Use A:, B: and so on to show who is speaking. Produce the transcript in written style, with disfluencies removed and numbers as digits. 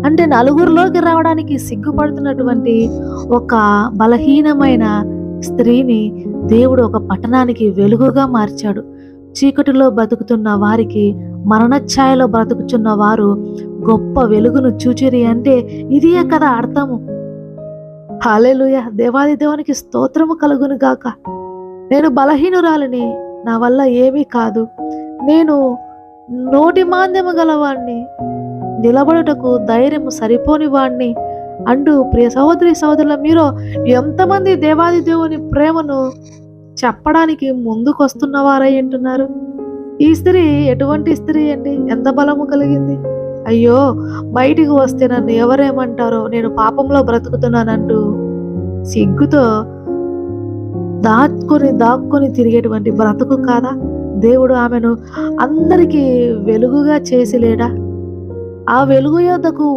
A: అంటే నలుగురిలోకి రావడానికి సిగ్గుపడుతున్నటువంటి ఒక బలహీనమైన స్త్రీని దేవుడు ఒక పట్టణానికి వెలుగుగా మార్చాడు. చీకటిలో బ్రతుకుతున్న వారికి, మరణఛాయలో బ్రతుకుతున్న వారు గొప్ప వెలుగును చూచిరి అంటే ఇదే కదా అర్థము. హల్లెలూయా! దేవాది దేవునికి స్తోత్రము కలుగును గాక. నేను బలహీనురాలిని, నా వల్ల ఏమీ కాదు, నేను నోటి మాంద్యము గలవాణ్ణి, నిలబడుటకు ధైర్యము సరిపోని వాణ్ణి అంటూ ప్రియ సహోదరి సహోదరుల, మీరు ఎంతమంది దేవాది దేవుని ప్రేమను చెప్పడానికి ముందుకొస్తున్న వారై ఉంటున్నారు? ఈ స్త్రీ ఎటువంటి స్త్రీ అండి? ఎంత బలము కలిగింది! అయ్యో, బయటికి వస్తే నన్ను ఎవరేమంటారో, నేను పాపంలో బ్రతుకుతున్నానంటూ సిగ్గుతో దాక్కుని తిరిగేటువంటి బ్రతుకు కాదా? దేవుడు ఆమెను అందరికీ వెలుగుగా చేసి లేడా? ఆ వెలుగు యొద్దకు